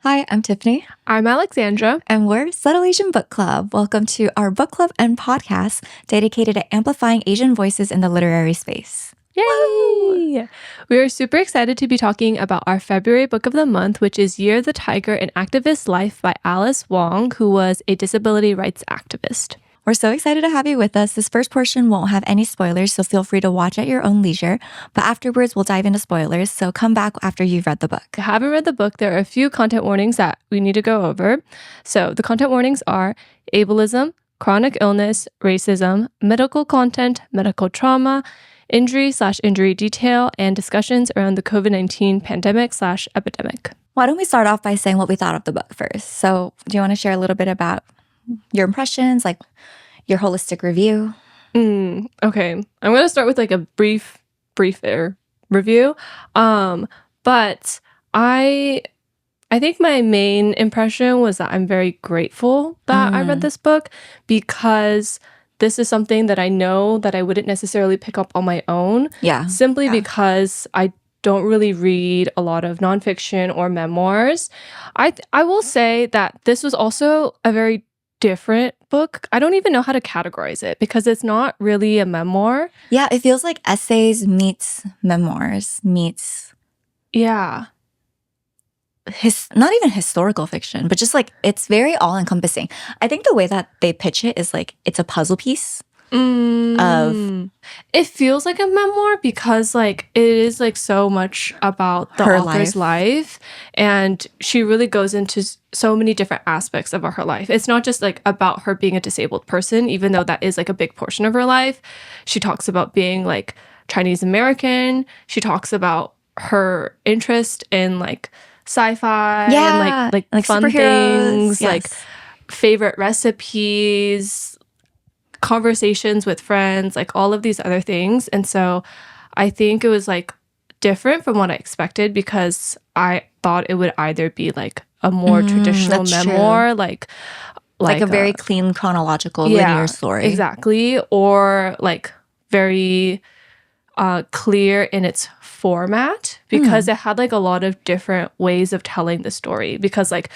Hi, I'm Tiffany. I'm Alexandra. And we're Subtle Asian Book Club. Welcome to our book club and podcast dedicated to amplifying Asian voices in the literary space. Yay! Woo! We are super excited to be talking about our February book of the month, which is Year of the Tiger, An Activist's Life by Alice Wong, who was a disability rights activist. We're so excited to have you with us. This first portion won't have any spoilers, so feel free to watch at your own leisure. But afterwards, we'll dive into spoilers, so come back after you've read the book. If you haven't read the book, there are a few content warnings that we need to go over. So the content warnings are ableism, chronic illness, racism, medical content, medical trauma, injury/injury detail, and discussions around the COVID-19 pandemic/epidemic. Why don't we start off by saying what we thought of the book first? So do you want to share a little bit about your impressions, like your holistic review? Okay. I'm going to start with like a briefer review. But I think my main impression was that I'm very grateful that I read this book, because this is something that I know that I wouldn't necessarily pick up on my own. Simply because I don't really read a lot of nonfiction or memoirs. I will say that this was also a very different book. I don't even know how to categorize it because it's not really a memoir. Yeah, it feels like essays meets memoirs meets not even historical fiction, but just like it's very all-encompassing. I think the way that they pitch it is like it's a puzzle piece of... It feels like a memoir because like it is like so much about the author's life, and she really goes into so many different aspects of her life. It's not just like about her being a disabled person, even though that is like a big portion of her life. She talks about being like Chinese American. She talks about her interest in like sci-fi and like fun things, like favorite recipes, conversations with friends, like all of these other things. And so I think it was like different from what I expected, because I thought it would either be like a more traditional memoir, like a very clean chronological linear story. Exactly. Or like very clear in its format, because it had like a lot of different ways of telling the story, because like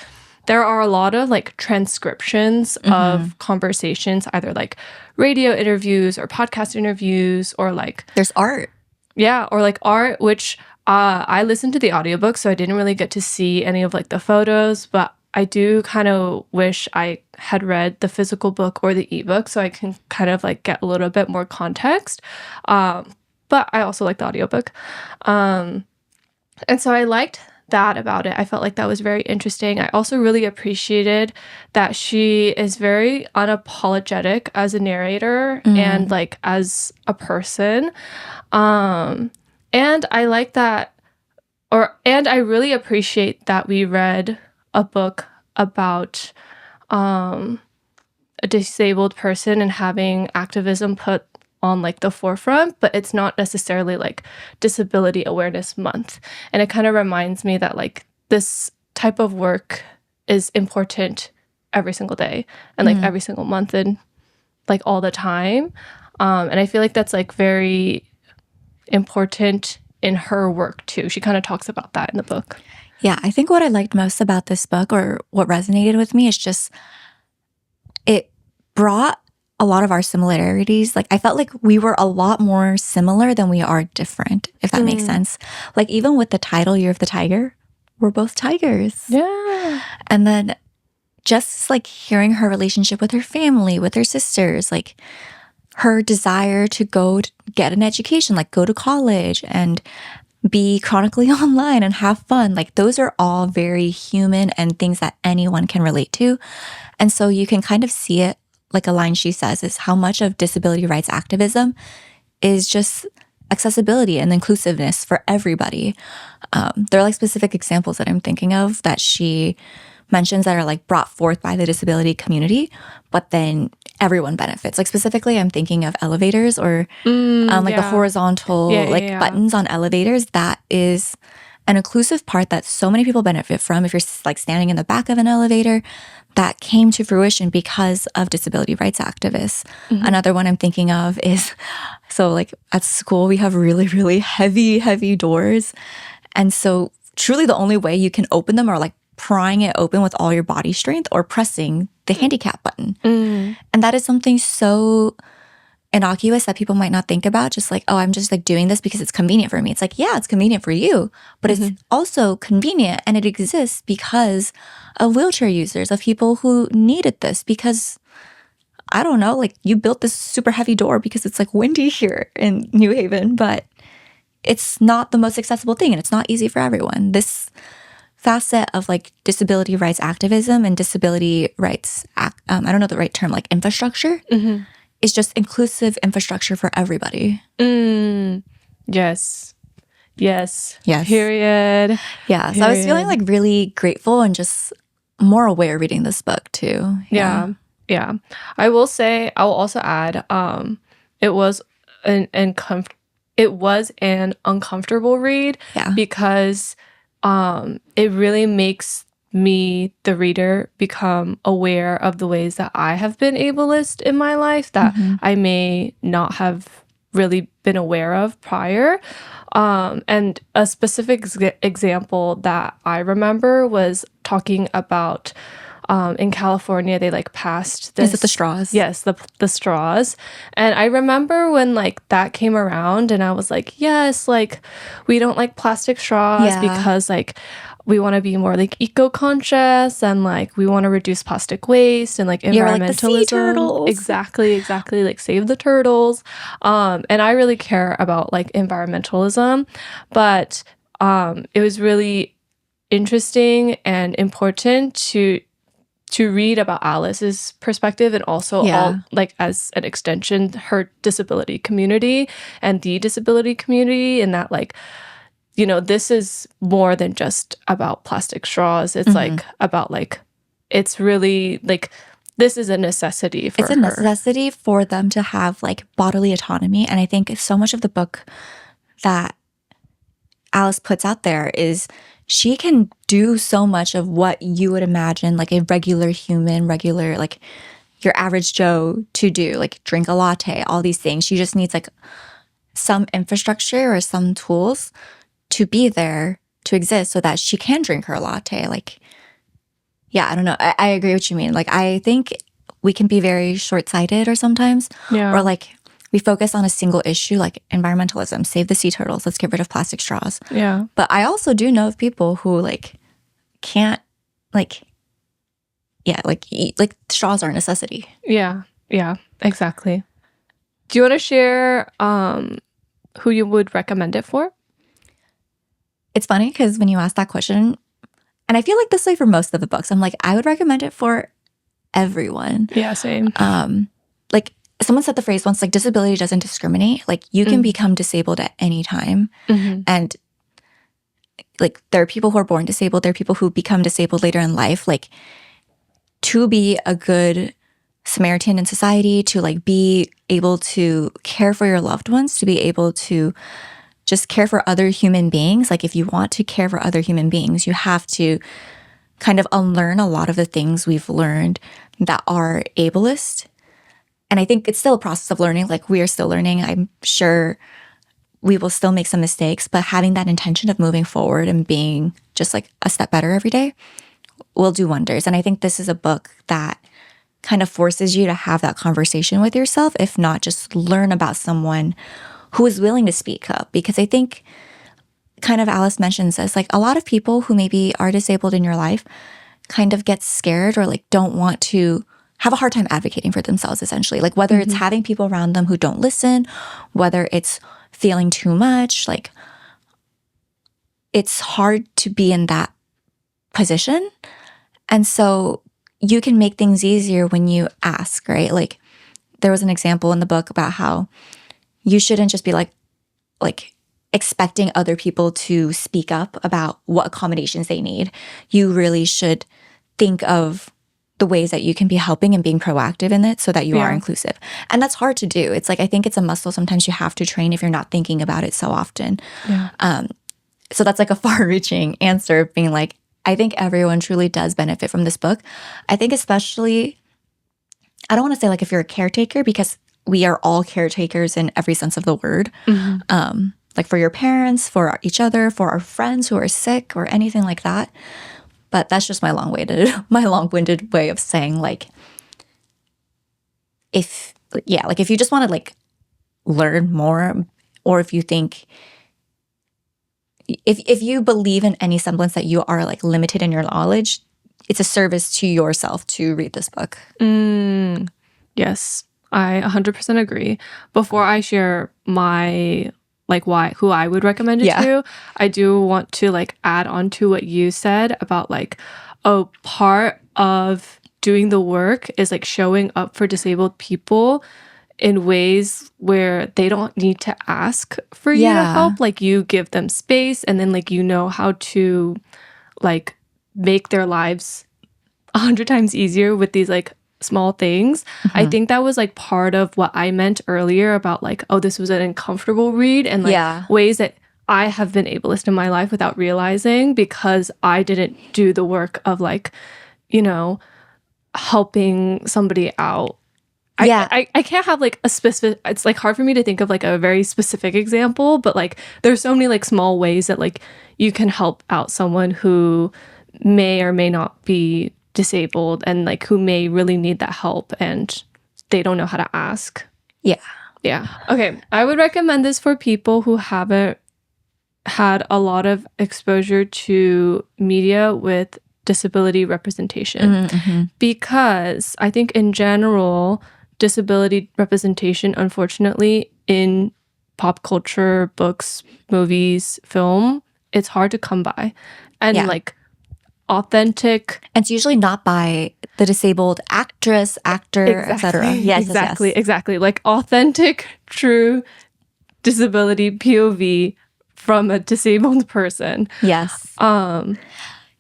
there are a lot of like transcriptions of conversations, either like radio interviews or podcast interviews, or like there's art. Yeah, or like art, which I listened to the audiobook, so I didn't really get to see any of like the photos, but I do kind of wish I had read the physical book or the ebook so I can kind of like get a little bit more context. But I also like the audiobook. And so I liked that about it. I felt like that was very interesting. I also really appreciated that she is very unapologetic as a narrator and like as a person. And I like that, and I really appreciate that we read a book about a disabled person and having activism put on like the forefront, but it's not necessarily like Disability Awareness Month. And it kind of reminds me that like this type of work is important every single day and like every single month and like all the time. And I feel like that's like very important in her work too. She kind of talks about that in the book. Yeah, I think what I liked most about this book, or what resonated with me, is just it brought a lot of our similarities. Like I felt like we were a lot more similar than we are different, if that makes sense. Like even with the title Year of the Tiger, we're both tigers. Yeah. And then just like hearing her relationship with her family, with her sisters, like her desire to go to get an education, like go to college and be chronically online and have fun. Like those are all very human and things that anyone can relate to. And so you can kind of see it, like a line she says is how much of disability rights activism is just accessibility and inclusiveness for everybody. There are like specific examples that I'm thinking of that she mentions that are like brought forth by the disability community, but then everyone benefits. Like specifically, I'm thinking of elevators or the horizontal buttons on elevators. That is an inclusive part that so many people benefit from. If you're like standing in the back of an elevator, that came to fruition because of disability rights activists. Another one I'm thinking of is, so like at school, we have really, really heavy, heavy doors. And so truly the only way you can open them or like prying it open with all your body strength or pressing the handicap button. And that is something so innocuous that people might not think about. Just like, oh, I'm just like doing this because it's convenient for me. It's like, yeah, it's convenient for you, but it's also convenient, and it exists because of wheelchair users, of people who needed this because, I don't know, like you built this super heavy door because it's like windy here in New Haven, but it's not the most accessible thing and it's not easy for everyone. This facet of like disability rights activism and disability rights, I don't know the right term, like infrastructure, is just inclusive infrastructure for everybody. Yes. Yes. Yes. Period. Yeah. So I was feeling like really grateful and just more aware reading this book too. Yeah. I will say, I will also add, it was an uncomfortable read because it really makes me, the reader, become aware of the ways that I have been ableist in my life that I may not have really been aware of prior. And a specific example that I remember was talking about in California, they like passed this. Is it the straws? Yes, the straws. And I remember when like that came around and I was like, yes, like we don't like plastic straws because like we want to be more like eco-conscious and like we want to reduce plastic waste and like environmentalism. Like the sea turtles. Exactly. Like save the turtles. And I really care about like environmentalism, but it was really interesting and important to read about Alice's perspective and also all, like as an extension, her disability community and the disability community, and that like, you know, this is more than just about plastic straws. It's like about like, it's really like, this is a necessity for her. It's a necessity for them to have like bodily autonomy. And I think so much of the book that Alice puts out there is she can do so much of what you would imagine like a regular human, like your average Joe to do, like drink a latte, all these things. She just needs like some infrastructure or some tools to be there, to exist so that she can drink her latte. Like, yeah, I don't know. I agree what you mean. Like, I think we can be very short-sighted or sometimes, or like we focus on a single issue like environmentalism, save the sea turtles, let's get rid of plastic straws. Yeah. But I also do know of people who like can't like, eat, like straws are a necessity. Yeah, exactly. Do you want to share who you would recommend it for? It's funny because when you ask that question, and I feel like this way for most of the books, I'm like, I would recommend it for everyone. Yeah, same. Like someone said the phrase once, like disability doesn't discriminate. Like you can become disabled at any time. And like there are people who are born disabled. There are people who become disabled later in life. Like to be a good Samaritan in society, to like be able to care for your loved ones, to be able to just care for other human beings. Like if you want to care for other human beings, you have to kind of unlearn a lot of the things we've learned that are ableist. And I think it's still a process of learning. Like we are still learning. I'm sure we will still make some mistakes, but having that intention of moving forward and being just like a step better every day will do wonders. And I think this is a book that kind of forces you to have that conversation with yourself, if not just learn about someone who is willing to speak up. Because I think kind of Alice mentions this, like a lot of people who maybe are disabled in your life kind of get scared or like don't want to have a hard time advocating for themselves, essentially. Like whether it's having people around them who don't listen, whether it's feeling too much, like it's hard to be in that position. And so you can make things easier when you ask, right? Like there was an example in the book about how you shouldn't just be like expecting other people to speak up about what accommodations they need. You really should think of the ways that you can be helping and being proactive in it so that you are inclusive. And that's hard to do. It's like, I think it's a muscle sometimes you have to train if you're not thinking about it so often. So that's like a far-reaching answer of being like, I think everyone truly does benefit from this book. I think especially, I don't want to say like if you're a caretaker, because we are all caretakers in every sense of the word. Like for your parents, for each other, for our friends who are sick or anything like that. But that's just my long-winded way of saying, like, if you just want to like learn more, or if you think, if you believe in any semblance that you are like limited in your knowledge, it's a service to yourself to read this book. Yes, I 100% agree. Before I share my like who I would recommend it to, I do want to like add on to what you said about like, oh, part of doing the work is like showing up for disabled people in ways where they don't need to ask for you to help. Like you give them space, and then like you know how to like make their lives 100 times easier with these like small things. I think that was like part of what I meant earlier about like, oh, this was an uncomfortable read, and like ways that I have been ableist in my life without realizing, because I didn't do the work of like, you know, helping somebody out. I can't have like a specific, it's like hard for me to think of like a very specific example, but like there's so many like small ways that like you can help out someone who may or may not be disabled, and like who may really need that help and they don't know how to ask. Yeah. Okay. I would recommend this for people who haven't had a lot of exposure to media with disability representation, because I think in general, disability representation, unfortunately, in pop culture, books, movies, film, it's hard to come by. And like authentic, and it's usually not by the disabled actress, actor, etc. Exactly. Like authentic, true disability POV from a disabled person.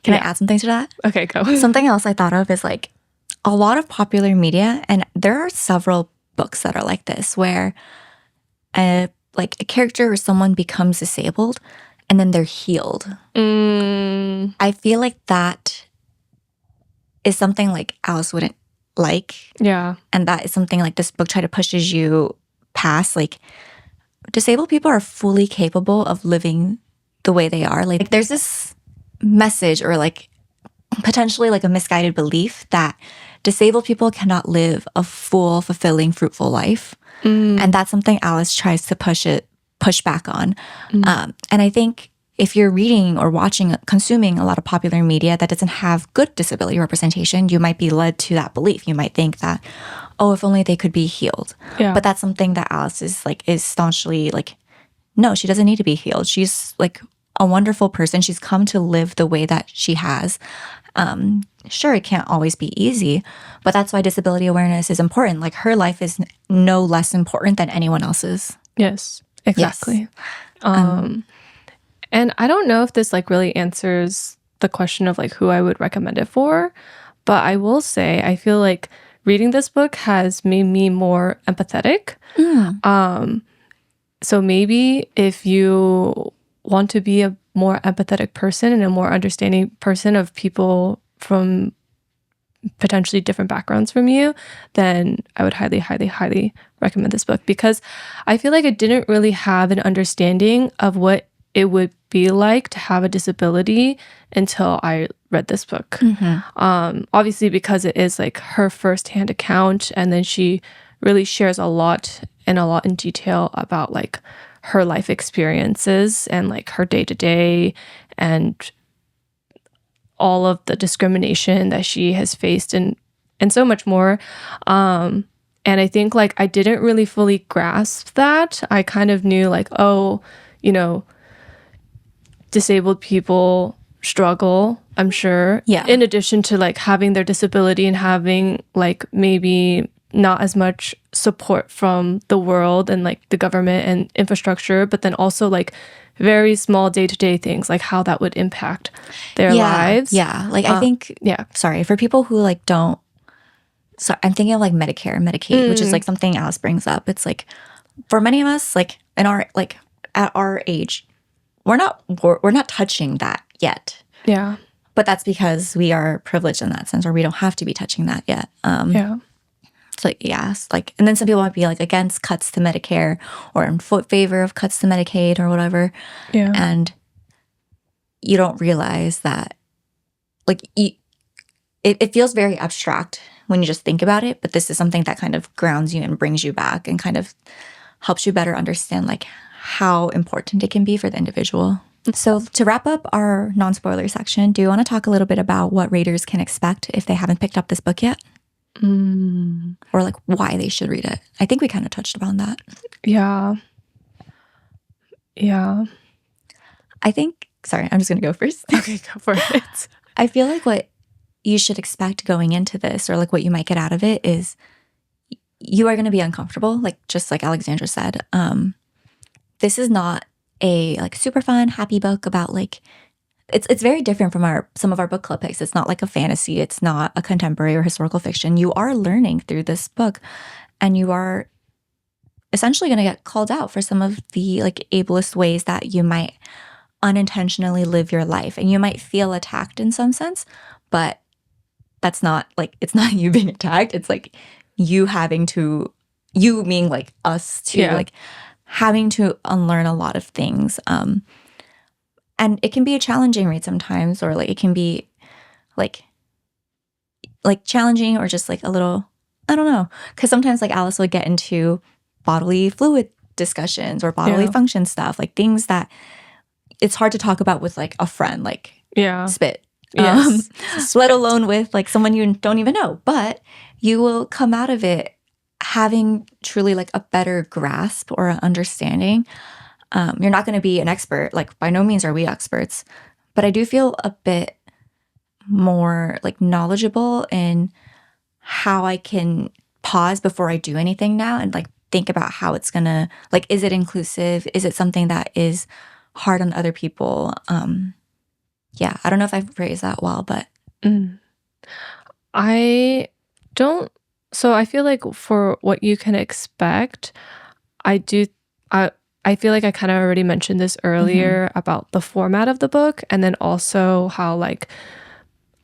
Can I add something to that? Okay, go. Something else I thought of is like a lot of popular media, and there are several books that are like this, where like a character or someone becomes disabled and then they're healed. I feel like that is something like Alice wouldn't like. And that is something like this book try to pushes you past. Like, disabled people are fully capable of living the way they are. Like there's this message, or like potentially like a misguided belief, that disabled people cannot live a full, fulfilling, fruitful life. And that's something Alice tries to push back on. And I think if you're reading or watching, consuming a lot of popular media that doesn't have good disability representation, you might be led to that belief. You might think that, oh, if only they could be healed. But that's something that Alice is staunchly like, no, she doesn't need to be healed. She's like a wonderful person. She's come to live the way that she has. Sure, it can't always be easy, but that's why disability awareness is important. Like, her life is no less important than anyone else's. Yes, exactly. And I don't know if this like really answers the question of like who I would recommend it for, but I will say I feel like reading this book has made me more empathetic. So maybe if you want to be a more empathetic person and a more understanding person of people from potentially different backgrounds from you, then I would highly, highly, highly recommend this book, because I feel like I didn't really have an understanding of what it would be like to have a disability until I read this book. Obviously, because it is like her firsthand account, and then she really shares a lot in detail about like her life experiences and like her day-to-day and all of the discrimination that she has faced, and so much more. And I think like I didn't really fully grasp that. I kind of knew like, oh, you know, disabled people struggle, I'm sure. In addition to like having their disability and having like maybe not as much support from the world and like the government and infrastructure, but then also like very small day-to-day things, like how that would impact their lives. Like I think, sorry, for people who like don't, so I'm thinking of like Medicare and Medicaid, which is like something Alice brings up. It's like, for many of us, like in our, like at our age, we're not touching that yet. But that's because we are privileged in that sense, or we don't have to be touching that yet. So like, and then some people might be like against cuts to Medicare or in favor of cuts to Medicaid or whatever. And you don't realize that like it feels very abstract when you just think about it, but this is something that kind of grounds you and brings you back and kind of helps you better understand like how important it can be for the individual. So to wrap up our non-spoiler section, do you want to talk a little bit about what readers can expect if they haven't picked up this book yet? Or like why they should read it? I think we kind of touched upon that. Yeah. I think, sorry, I'm just going to go first. Okay, go for it. I feel like what you should expect going into this, or like what you might get out of it, is you are going to be uncomfortable, like just like Alexandra said. This is not a like super fun, happy book about like it's very different from some of our book club picks. It's not like a fantasy. It's not a contemporary or historical fiction. You are learning through this book, and you are essentially going to get called out for some of the like ableist ways that you might unintentionally live your life, and you might feel attacked in some sense, but that's not like, it's not you being attacked. It's like you being like us to like having to unlearn a lot of things. And it can be a challenging read sometimes, or like it can be like challenging or just like a little, I don't know. Because sometimes like Alice would get into bodily fluid discussions or bodily function stuff, like things that it's hard to talk about with like a friend, like spit. Yes. Let alone with like someone you don't even know. But you will come out of it having truly like a better grasp or an understanding. You're not going to be an expert. Like by no means are we experts. But I do feel a bit more like knowledgeable in how I can pause before I do anything now and like think about how it's going to, like, is it inclusive? Is it something that is hard on other people? Yeah, I don't know if I've phrased that well, but I don't. So I feel like for what you can expect, I feel like I kind of already mentioned this earlier about the format of the book, and then also how like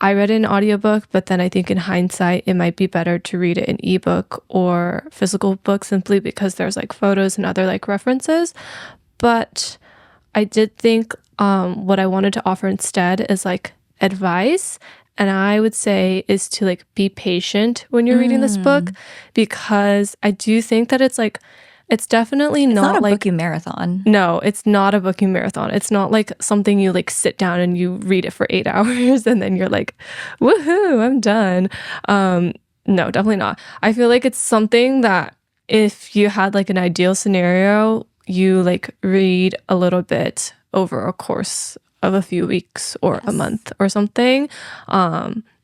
I read an audiobook, but then I think in hindsight it might be better to read it in ebook or physical book simply because there's like photos and other like references. But I did think what I wanted to offer instead is like advice. And I would say is to like be patient when you're reading this book, because I do think that it's like, it's definitely not a like booking marathon. No, it's not a booking marathon. It's not like something you like sit down and you read it for 8 hours and then you're like, woohoo, I'm done. No, definitely not. I feel like it's something that if you had like an ideal scenario, you like read a little bit over a course of a few weeks or a month or something.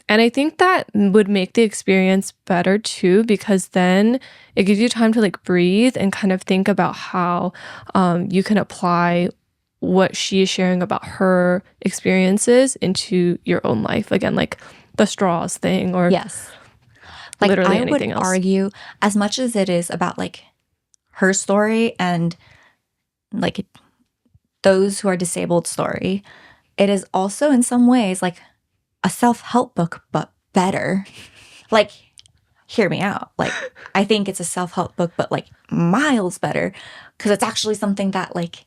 And I think that would make the experience better too, because then it gives you time to like breathe and kind of think about how you can apply what she is sharing about her experiences into your own life. Again, like the straws thing or like literally I anything would else. argue, as much as it is about like her story and like those who are disabled story, it is also in some ways like a self-help book, but better. Like, hear me out. Like, I think it's a self-help book, but like miles better, because it's actually something that like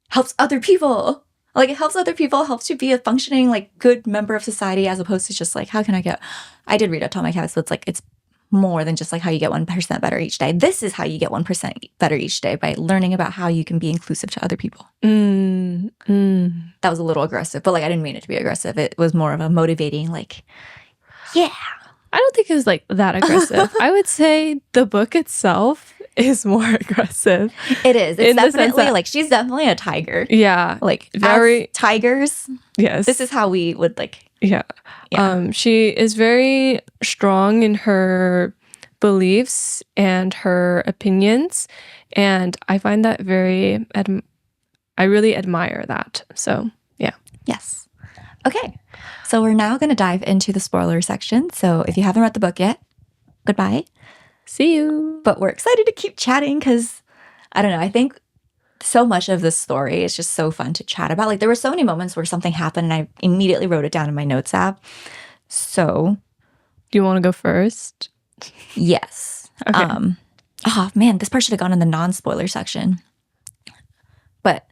helps other people. Like, it helps other people, helps you be a functioning, like, good member of society, as opposed to just like, how can I get... I did read Atomic Habits, but it's like, it's more than just like how you get 1% better each day. This is how you get 1% better each day, by learning about how you can be inclusive to other people. That was a little aggressive, but like I didn't mean it to be aggressive. It was more of a motivating, like, yeah. I don't think it was like that aggressive. I would say the book itself is more aggressive. It is. It's definitely like, she's definitely a tiger. Yeah. Like, very as tigers. Yes. This is how we would like. Yeah. She is very strong in her beliefs and her opinions. And I find that I really admire that. So, yeah. Yes. Okay. So we're now going to dive into the spoiler section. So if you haven't read the book yet, goodbye. See you. But we're excited to keep chatting because, I don't know, I think so much of this story is just so fun to chat about. Like, there were so many moments where something happened and I immediately wrote it down in my notes app. So, do you want to go first? Yes. Okay. Oh man, this part should have gone in the non-spoiler section. But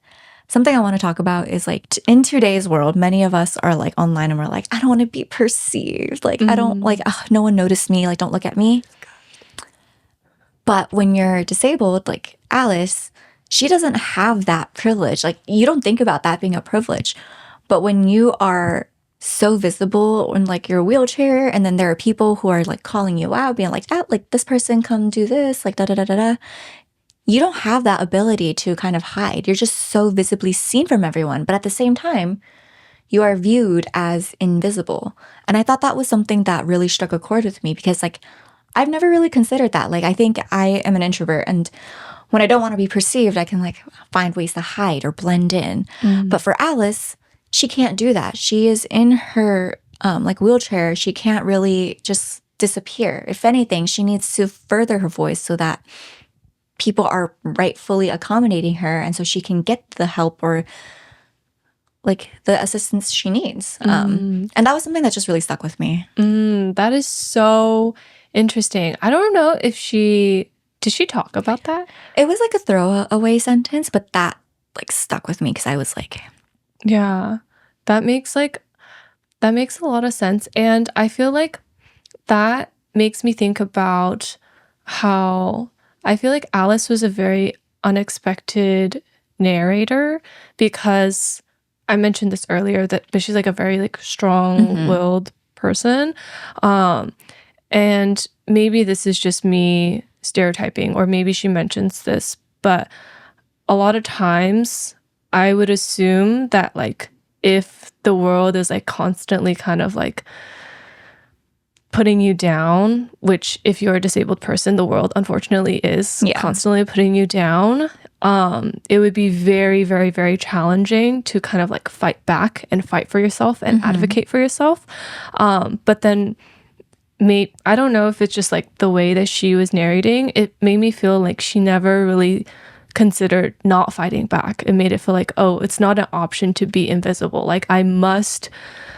something I want to talk about is like in today's world, many of us are like online and we're like, I don't want to be perceived. Like, I don't like, no one noticed me. Like, don't look at me. But when you're disabled, like Alice, she doesn't have that privilege. Like, you don't think about that being a privilege. But when you are so visible in like your wheelchair, and then there are people who are like calling you out, being like, ah, like this person come do this, like da da da da da. You don't have that ability to kind of hide. You're just so visibly seen from everyone. But at the same time, you are viewed as invisible. And I thought that was something that really struck a chord with me because like I've never really considered that. Like I think I am an introvert, and when I don't want to be perceived, I can like find ways to hide or blend in. But for Alice, she can't do that. She is in her like wheelchair. She can't really just disappear. If anything, she needs to further her voice so that people are rightfully accommodating her, and so she can get the help or like the assistance she needs. And that was something that just really stuck with me. That is so interesting. I don't know if did she talk about that? It was like a throwaway sentence, but that like stuck with me because I was like, yeah, that makes a lot of sense. And I feel like that makes me think about how I feel like Alice was a very unexpected narrator because I mentioned this earlier but she's like a very like strong-willed person. And maybe this is just me stereotyping, or maybe she mentions this, but a lot of times I would assume that like if the world is like constantly kind of like putting you down, which if you're a disabled person, the world unfortunately is constantly putting you down, it would be very, very, very challenging to kind of like fight back and fight for yourself and advocate for yourself. But then I don't know if it's just like the way that she was narrating, it made me feel like she never really considered not fighting back. It made it feel like, oh, it's not an option to be invisible. Like I must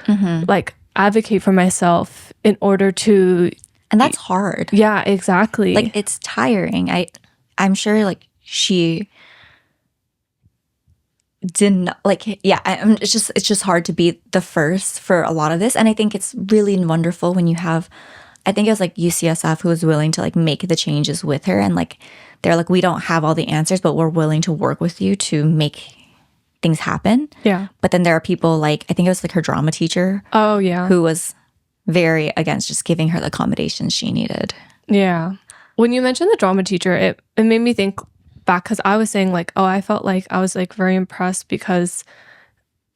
like advocate for myself in order to, and that's hard. Yeah, exactly. Like it's tiring. I'm sure like she didn't like, it's just hard to be the first for a lot of this. And I think it's really wonderful when you have, I think it was like UCSF who was willing to like make the changes with her, and like they're like, we don't have all the answers, but we're willing to work with you to make things happen. Yeah. But then there are people like, I think it was like her drama teacher. Oh yeah. Who was very against just giving her the accommodations she needed. Yeah. When you mentioned the drama teacher, it made me think back, because I was saying like, oh, I felt like I was like very impressed because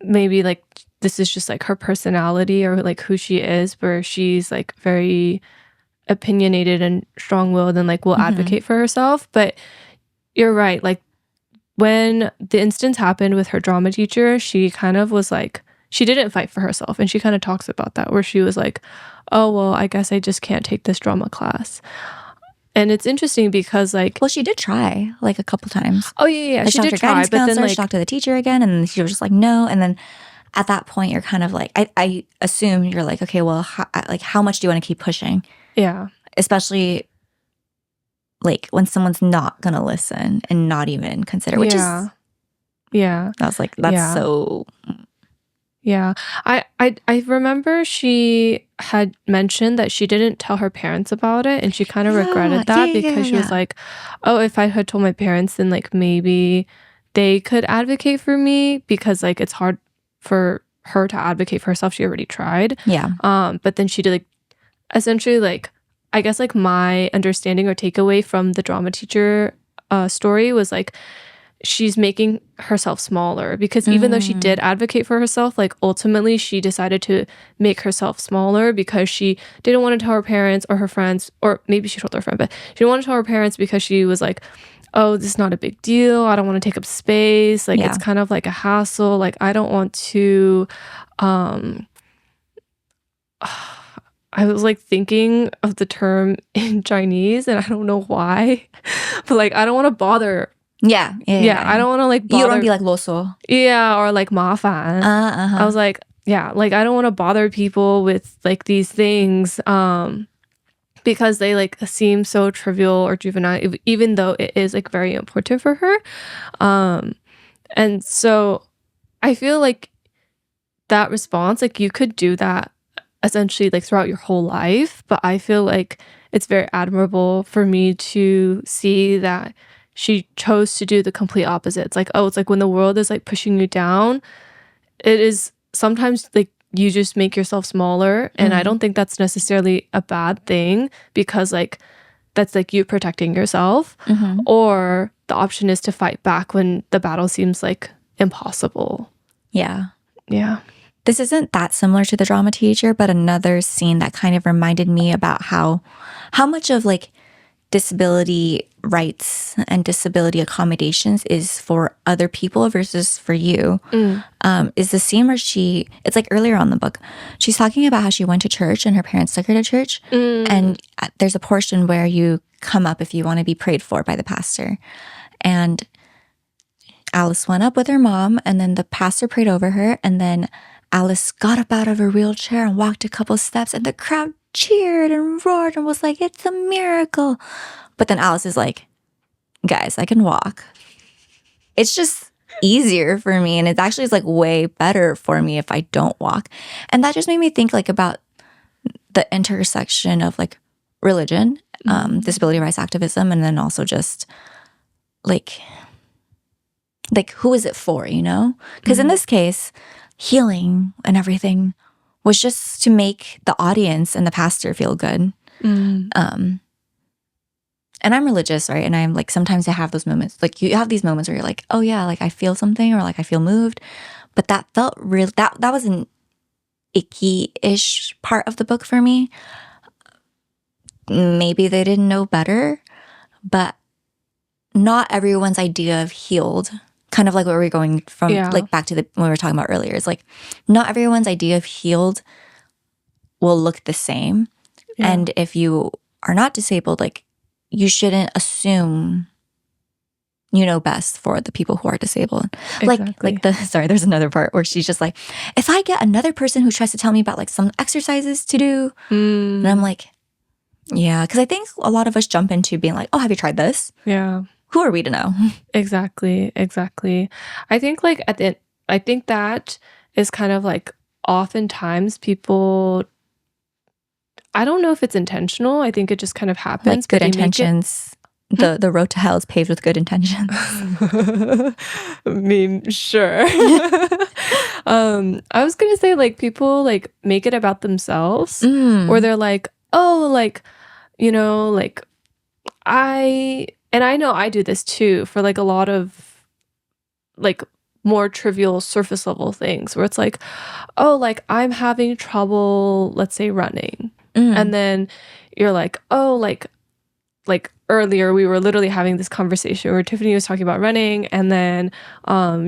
maybe like this is just like her personality or like who she is, where she's like very opinionated and strong-willed and like will advocate for herself. But you're right, like when the instance happened with her drama teacher, she kind of was like, she didn't fight for herself, and she kind of talks about that, where she was like, oh well, I guess I just can't take this drama class. And it's interesting because like, well, she did try like a couple times. Oh yeah, like, she did try, but then like she talked to the teacher again, and she was just like no. And then at that point, you're kind of like, I assume you're like, okay, well, how much do you want to keep pushing? Yeah, especially like when someone's not gonna listen and not even consider, which is I was like, that's so. Yeah. I remember she had mentioned that she didn't tell her parents about it, and she kind of regretted that because she was like, oh, if I had told my parents, then like maybe they could advocate for me, because like it's hard for her to advocate for herself. She already tried. Yeah. But then she did like essentially like, I guess like my understanding or takeaway from the drama teacher story was like, she's making herself smaller, because even though she did advocate for herself, like ultimately she decided to make herself smaller because she didn't want to tell her parents or her friends, or maybe she told her friend, but she didn't want to tell her parents because she was like, oh, this is not a big deal. I don't want to take up space. Like it's kind of like a hassle. Like I don't want to, I was like thinking of the term in Chinese and I don't know why, but like I don't want to bother. Yeah. I don't want to like bother. You don't want to be like loso. Yeah, or like 麻烦. I was like, yeah, like I don't want to bother people with like these things because they like seem so trivial or juvenile, even though it is like very important for her. And so I feel like that response, like you could do that essentially like throughout your whole life, but I feel like it's very admirable for me to see that she chose to do the complete opposite. It's like, oh, it's like when the world is like pushing you down, it is sometimes like you just make yourself smaller. And I don't think that's necessarily a bad thing, because like that's like you protecting yourself. Or the option is to fight back when the battle seems like impossible. Yeah. Yeah. This isn't that similar to the drama teacher, but another scene that kind of reminded me about how much of like disability rights and disability accommodations is for other people versus for you. Is the scene where it's like earlier on in the book, she's talking about how she went to church and her parents took her to church. And there's a portion where you come up if you want to be prayed for by the pastor. And Alice went up with her mom, and then the pastor prayed over her, and then Alice got up out of her wheelchair and walked a couple steps, and the crowd cheered and roared and was like, it's a miracle. But then Alice is like, guys, I can walk. It's just easier for me, and it actually is like way better for me if I don't walk. And that just made me think like about the intersection of like religion, disability rights activism, and then also just like who is it for, you know? Because in this case, healing and everything was just to make the audience and the pastor feel good. And I'm religious, right? And I'm like, sometimes I have those moments. Like you have these moments where you're like, oh yeah, like I feel something, or like I feel moved. But that felt real. That was an icky-ish part of the book for me. Maybe they didn't know better, but not everyone's idea of healed, kind of like where we're going from, like back to when we were talking about earlier, is like not everyone's idea of healed will look the same. And if you are not disabled, like you shouldn't assume you know best for the people who are disabled. Like there's another part where she's just like, if I get another person who tries to tell me about like some exercises to do, and I'm like, yeah, because I think a lot of us jump into being like, oh, have you tried this? Yeah. Who are we to know? Exactly. I think like I think that is kind of like oftentimes people, I don't know if it's intentional. I think it just kind of happens. Like good intentions. The road to hell is paved with good intentions. I mean, sure. I was gonna say like people like make it about themselves, or they're like, oh, like, you know, like and I know I do this too for like a lot of like more trivial surface level things where it's like, oh, like I'm having trouble, let's say running. And then you're like, oh, like earlier we were literally having this conversation where Tiffany was talking about running, and then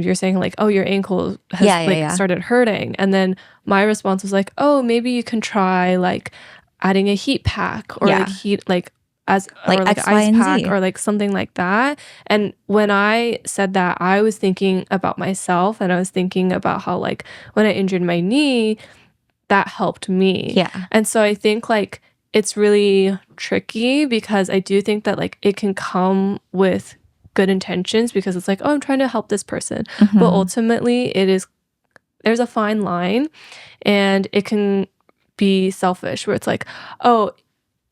you're saying like, oh, your ankle has started hurting. And then my response was like, oh, maybe you can try like adding a heat pack or like heat like as like or like X, an Y, ice and pack Z. or like something like that. And when I said that, I was thinking about myself, and I was thinking about how like when I injured my knee, that helped me. Yeah. And so I think like it's really tricky, because I do think that like it can come with good intentions, because it's like, oh, I'm trying to help this person. But ultimately there's a fine line, and it can be selfish where it's like, oh,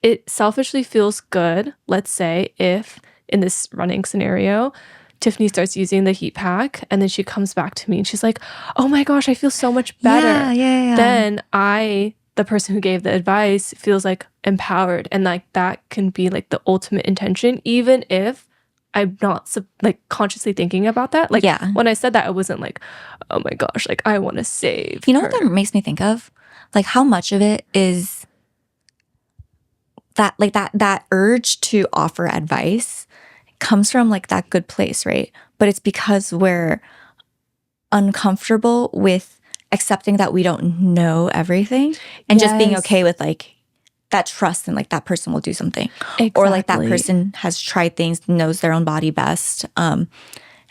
it selfishly feels good, let's say, if in this running scenario, Tiffany starts using the heat pack, and then she comes back to me and she's like, oh my gosh, I feel so much better. Yeah. Then the person who gave the advice, feels like empowered, and like that can be like the ultimate intention, even if I'm not like consciously thinking about that. Like when I said that, I wasn't like, oh my gosh, like I want to save You know her. what that makes me think of? Like how much of it is that like that urge to offer advice comes from like that good place, right? But it's because we're uncomfortable with accepting that we don't know everything, and just being okay with like that trust and like that person will do something. Or like that person has tried things, knows their own body best. And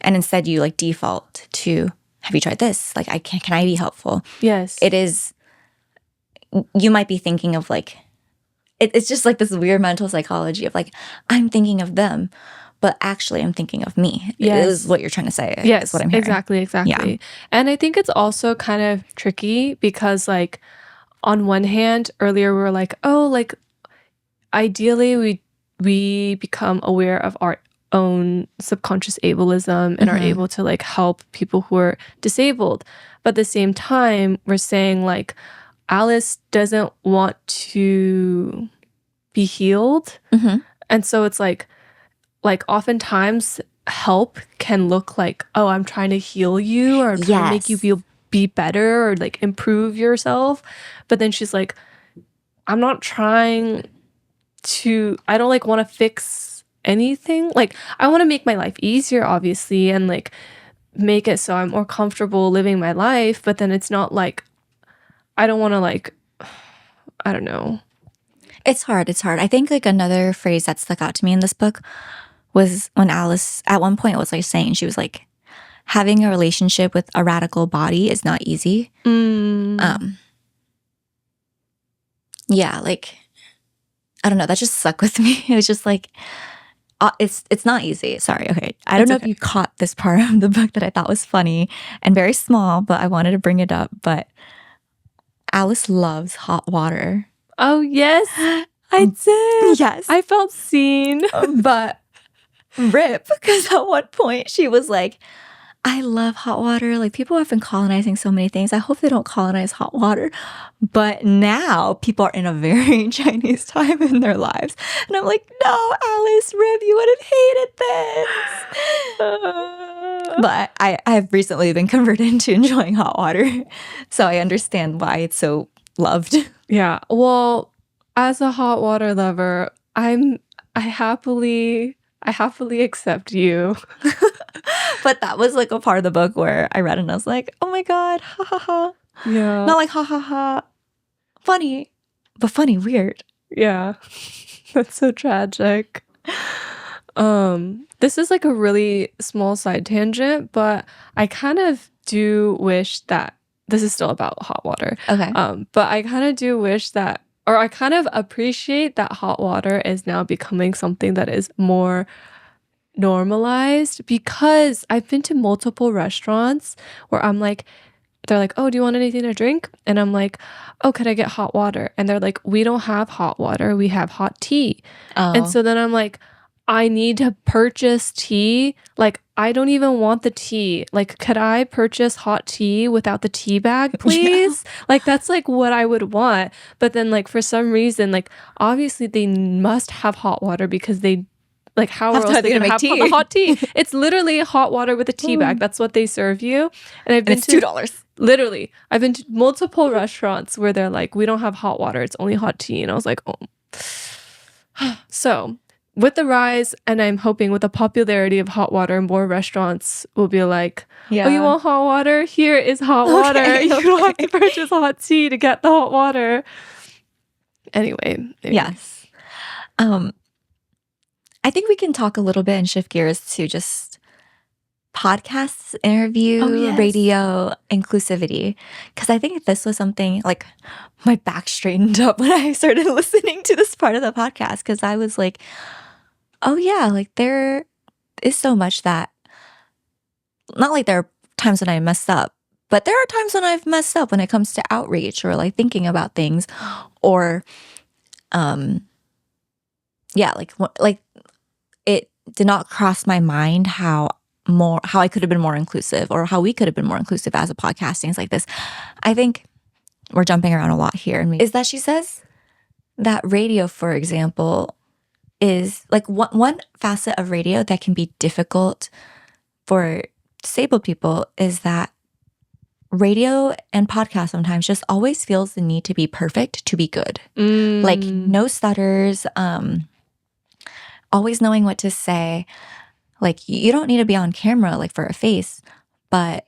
instead you like default to, have you tried this? Like can I be helpful? Yes. It is, you might be thinking of like, it's just like this weird mental psychology of like, I'm thinking of them. but actually I'm thinking of me. Yes. Is what you're trying to say. Yes, is what I'm hearing. exactly. Yeah. And I think it's also kind of tricky because, like, on one hand, earlier we were like, oh, like, ideally we become aware of our own subconscious ableism and are able to, like, help people who are disabled. But at the same time, we're saying, like, Alice doesn't want to be healed. And so it's like oftentimes help can look like, oh, I'm trying to heal you, or I'm trying to make you be better, or like improve yourself. But then she's like, I'm not trying to, I don't like want to fix anything. Like, I want to make my life easier, obviously, and like make it so I'm more comfortable living my life. But then it's not like, I don't want to, like, I don't know. It's hard. I think like another phrase that stuck out to me in this book was when Alice at one point was like saying, she was like, having a relationship with a radical body is not easy. Yeah, like, I don't know, that just stuck with me. It was just like, it's not easy. Sorry, okay. I don't know if you caught this part of the book that I thought was funny and very small, but I wanted to bring it up. But Alice loves hot water. Oh, yes, I did. Yes. I felt seen. But rip, because at one point she was like, I love hot water. Like, people have been colonizing so many things. I hope they don't colonize hot water. But now people are in a very Chinese time in their lives. And I'm like, no, Alice, rip, you would have hated this. But I've recently been converted into enjoying hot water. So I understand why it's so loved. Yeah. Well, as a hot water lover, I happily accept you. But that was like a part of the book where I read and I was like, oh my God, ha ha ha. Yeah. Not like ha ha ha. Funny, but funny, weird. Yeah. That's so tragic. This is like a really small side tangent, but I kind of do wish that this is still about hot water. Okay. But I kind of do wish that, or I kind of appreciate that hot water is now becoming something that is more normalized, because I've been to multiple restaurants where I'm like, they're like, oh, do you want anything to drink? And I'm like, oh, could I get hot water? And they're like, we don't have hot water, we have hot tea. And so then I'm like, I need to purchase tea. Like, I don't even want the tea. Like, could I purchase hot tea without the tea bag, please? Yeah. Like, that's like what I would want. But then, like, for some reason, like, obviously they must have hot water because they, like, how else are they gonna make tea? Hot tea? It's literally hot water with a tea bag. That's what they serve you. And I've been to $2. Literally, I've been to multiple restaurants where they're like, we don't have hot water, it's only hot tea. And I was like, oh. So with the rise, and I'm hoping with the popularity of hot water, more restaurants will be like, oh, you want hot water? Here is hot water. Okay, you don't have to purchase hot tea to get the hot water. Anyway. Yes. I think we can talk a little bit and shift gears to just podcasts, interview, radio, inclusivity. Because I think this was something, like, my back straightened up when I started listening to this part of the podcast. Because I was like, oh yeah, like, there is so much that, not like there are times when I messed up, but there are times when I've messed up when it comes to outreach or like thinking about things, or yeah, like it did not cross my mind how I could have been more inclusive, or how we could have been more inclusive as a podcast, things like this. I think we're jumping around a lot here. Is that she says that radio, for example, is like one facet of radio that can be difficult for disabled people is that radio and podcast sometimes just always feels the need to be perfect to be good. Like, no stutters, always knowing what to say. Like, you don't need to be on camera, like, for a face, but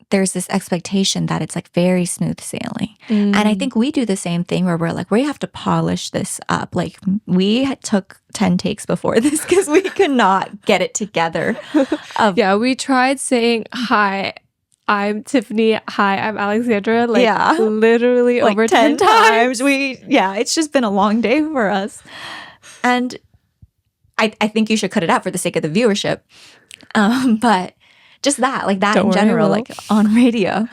there's this expectation that it's like very smooth sailing. And I think we do the same thing where we're like, we have to polish this up. Like, we took 10 takes before this because we could not get it together. Yeah, we tried saying, hi, I'm Tiffany. Hi, I'm Alexandra. Like, literally like over 10 times. It's just been a long day for us. And I think you should cut it out for the sake of the viewership. But just that, like that Don't in worry, general, Will. like on radio,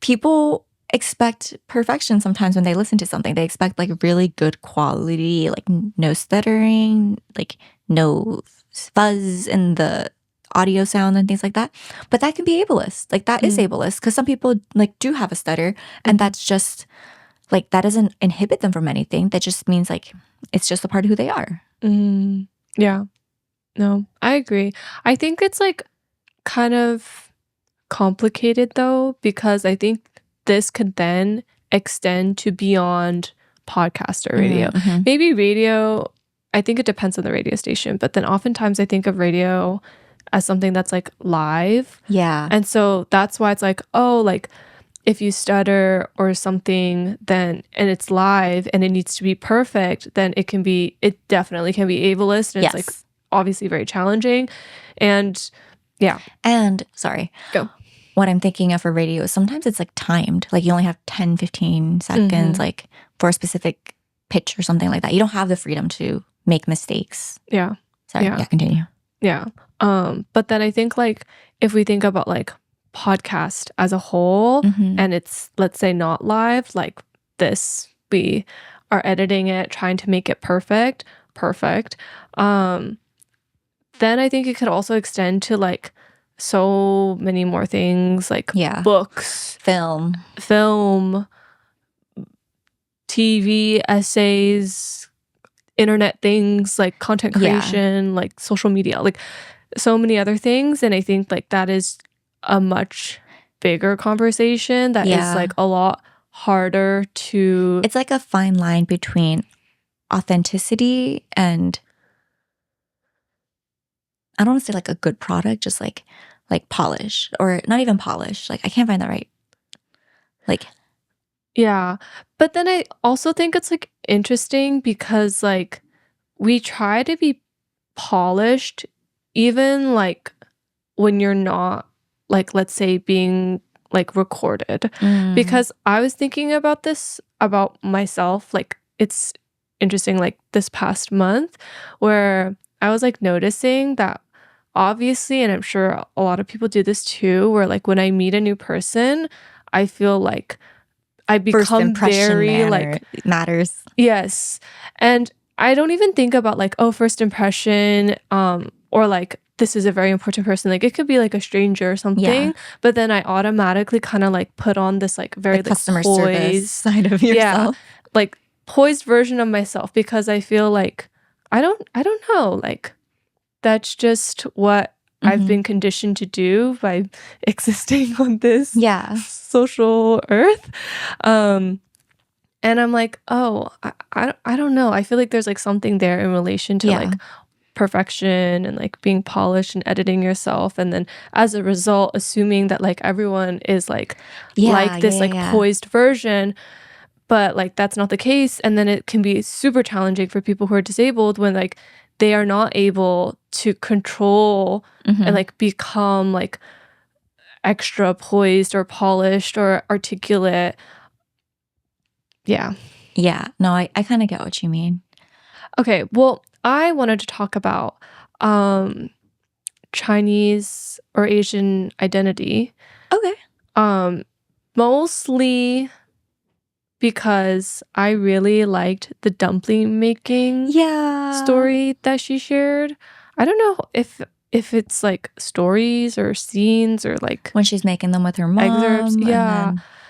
people expect perfection sometimes when they listen to something. They expect like really good quality, like no stuttering, like no fuzz in the audio sound and things like that. But that can be ableist. Like that is ableist because some people like do have a stutter, and that's just like that doesn't inhibit them from anything. That just means like it's just a part of who they are. Yeah. No, I agree. I think it's like kind of complicated though, because I think this could then extend to beyond podcast or radio. Maybe radio, I think it depends on the radio station, but then oftentimes I think of radio as something that's like live. Yeah. And so that's why it's like, oh, like if you stutter or something, then and it's live and it needs to be perfect, then it definitely can be ableist, and it's like obviously very challenging. And yeah. And sorry. Go. What I'm thinking of for radio is sometimes it's like timed. Like you only have 10, 15 seconds like for a specific pitch or something like that. You don't have the freedom to make mistakes. Yeah. Sorry. Yeah, continue. Yeah. But then I think like if we think about like podcast as a whole and it's, let's say, not live, like this, we are editing it, trying to make it perfect. Then I think it could also extend to like so many more things, like books, film, TV, essays, internet things, like content creation, like social media, like so many other things. And I think like that is a much bigger conversation that is like a lot harder to... It's like a fine line between authenticity and, I don't want to say like a good product, just like polish, or not even polish. Like I can't find that right. Like, yeah. But then I also think it's like interesting because like we try to be polished even like when you're not, like, let's say being like recorded. Because I was thinking about this about myself, like it's interesting, like this past month where I was like noticing that obviously, and I'm sure a lot of people do this too, where like when I meet a new person, I feel like I become very like matters. Yes. And I don't even think about like, oh, first impression, or like this is a very important person. Like it could be like a stranger or something, but then I automatically kind of like put on this like very like customer poised service side of yourself. Like poised version of myself, because I feel like I don't know, like that's just what I've been conditioned to do by existing on this social earth. And I'm like, oh, I don't know. I feel like there's like something there in relation to like perfection and like being polished and editing yourself. And then as a result, assuming that like everyone is like this poised version, but like that's not the case. And then it can be super challenging for people who are disabled when like they are not able to control and like become like extra poised or polished or articulate. Yeah. No, I kind of get what you mean. Okay. Well, I wanted to talk about Chinese or Asian identity. Okay. Mostly because I really liked the dumpling making story that she shared. I don't know if it's like stories or scenes or like when she's making them with her mom. Excerpts.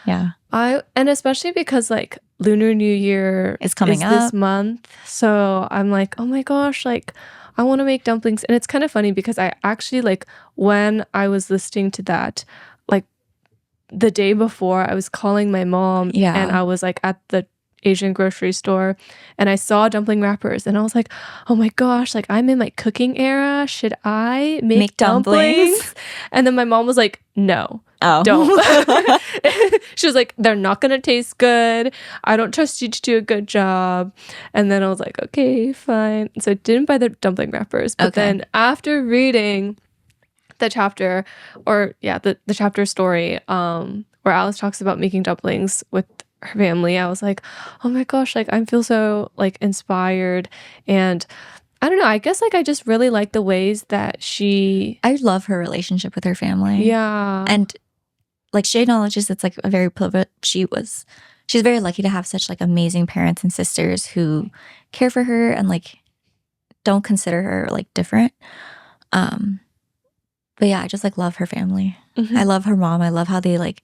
Yeah. And especially because like Lunar New Year is coming up this month. So I'm like, oh my gosh, like I want to make dumplings. And it's kind of funny because I actually like when I was listening to that, like the day before I was calling my mom and I was like at the Asian grocery store and I saw dumpling wrappers and I was like, oh my gosh, like I'm in my cooking era. Should I make dumplings? And then my mom was like, no. Don't. She was like, they're not gonna taste good. I don't trust you to do a good job. And then I was like, okay, fine. So I didn't buy the dumpling wrappers. But then after reading the chapter, or the chapter story, where Alice talks about making dumplings with her family, I was like, oh my gosh, like I feel so like inspired. And I don't know. I guess like I just really like the ways that she. I love her relationship with her family. Yeah. And like she acknowledges it's like a very she's very lucky to have such like amazing parents and sisters who care for her and like don't consider her like different. But yeah, I just like love her family. Mhm. I love her mom. I love how they like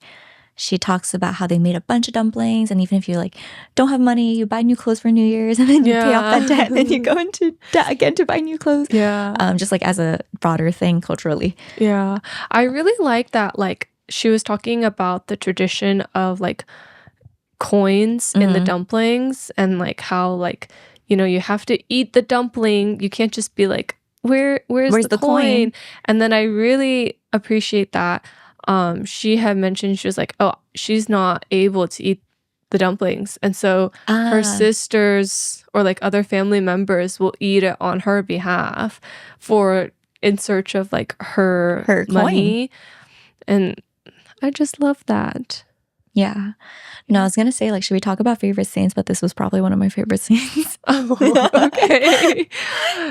she talks about how they made a bunch of dumplings, and even if you like don't have money, you buy new clothes for New Year's and then you pay off that debt and then you go into debt again to buy new clothes. Yeah. Just like as a broader thing culturally. Yeah. I really like that, like, she was talking about the tradition of, like, coins in the dumplings and, like, how, like, you know, you have to eat the dumpling. You can't just be like, where's the coin? And then I really appreciate that. She had mentioned, she was like, oh, she's not able to eat the dumplings. And so her sisters or like other family members will eat it on her behalf in search of like her money. And I just love that. Yeah. No, I was gonna say, like, should we talk about favorite scenes? But this was probably one of my favorite scenes. Oh, okay.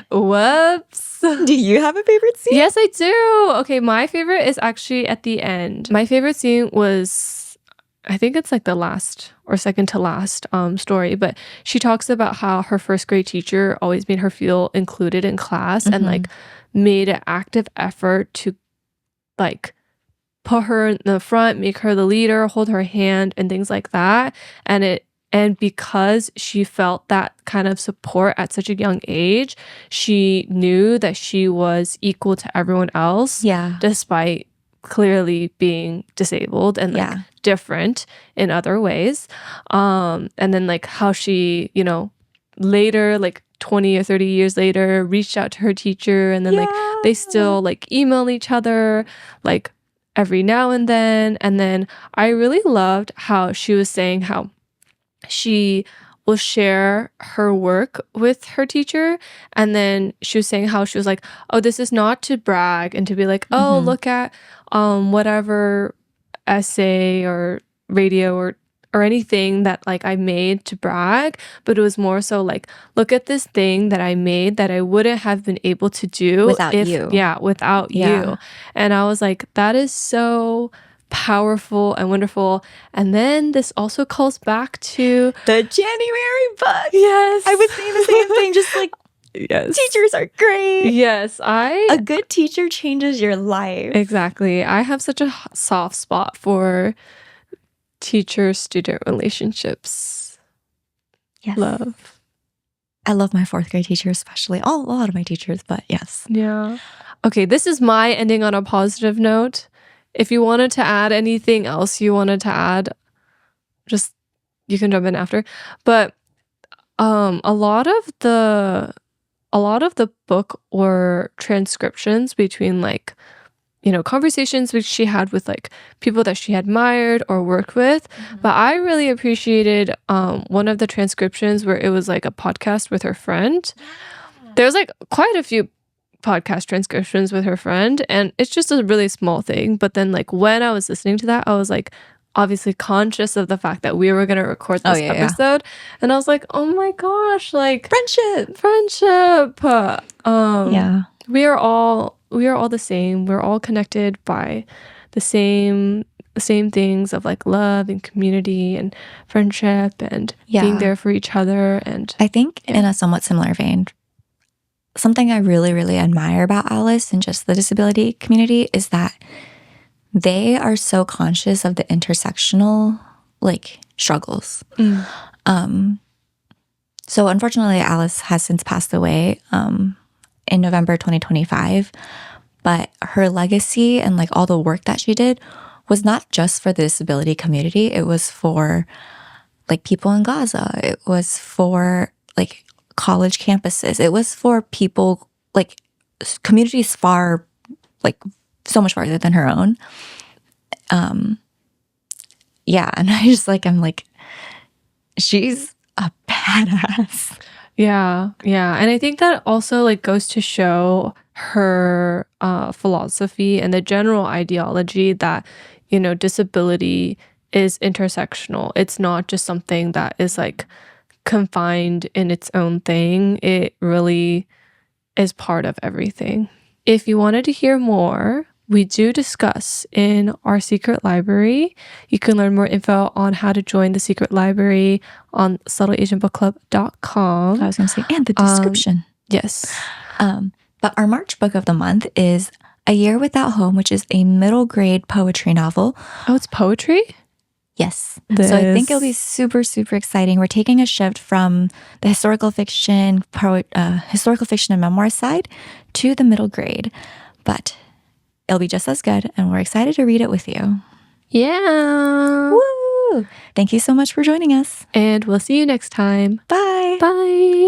Whoops. Do you have a favorite scene? Yes, I do. Okay, my favorite is actually at the end. My favorite scene was, I think it's like the last or second to last story, but she talks about how her first grade teacher always made her feel included in class and like made an active effort to like put her in the front, make her the leader, hold her hand and things like that. And because she felt that kind of support at such a young age, she knew that she was equal to everyone else. Yeah. Despite clearly being disabled and like different in other ways. And then like how she, you know, later, like 20 or 30 years later, reached out to her teacher and then like they still like email each other like every now and then. And then I really loved how she was saying how she will share her work with her teacher. And then she was saying how she was like, oh, this is not to brag and to be like, oh, look at whatever essay or radio or anything that like I made to brag, but it was more so like, look at this thing that I made that I wouldn't have been able to do without you. Yeah, without you. And I was like, that is so powerful and wonderful. And then this also calls back to the January book. Yes. I was saying the same thing, just like yes. Teachers are great. Yes, a good teacher changes your life. Exactly. I have such a soft spot for teacher-student relationships. Yes. Love. I love my fourth grade teacher, especially. A lot of my teachers, but yes. Yeah. Okay, this is my ending on a positive note. If you wanted to add anything else you wanted to add, just you can jump in after. But a lot of the book or transcriptions between like, you know, conversations which she had with like people that she admired or worked with. But I really appreciated one of the transcriptions where it was like a podcast with her friend. There's like quite a few podcast transcriptions with her friend, and it's just a really small thing. But then like when I was listening to that, I was like obviously conscious of the fact that we were going to record this episode. And I was like, oh my gosh, like friendship. We are all the same. We're all connected by the same things of like love and community and friendship and being there for each other. And I think in a somewhat similar vein, something I really, really admire about Alice and just the disability community is that they are so conscious of the intersectional like struggles. So unfortunately, Alice has since passed away in November 2025, but her legacy and like all the work that she did was not just for the disability community. It was for like people in Gaza. It was for like college campuses. It was for people like communities far, like so much farther than her own. Yeah. And I'm like, she's a badass. Yeah. And I think that also like goes to show her philosophy and the general ideology that, you know, disability is intersectional. It's not just something that is like confined in its own thing. It really is part of everything. If you wanted to hear more, we do discuss in our secret library. You can learn more info on how to join the secret library on subtleasianbookclub.com. I was going to say, and the description. Yes. But our March book of the month is A Year Without Home, which is a middle grade poetry novel. Oh, it's poetry? Yes. So I think it'll be super, super exciting. We're taking a shift from the historical fiction and memoir side to the middle grade. But it'll be just as good, and we're excited to read it with you. Yeah. Woo! Thank you so much for joining us. And we'll see you next time. Bye. Bye.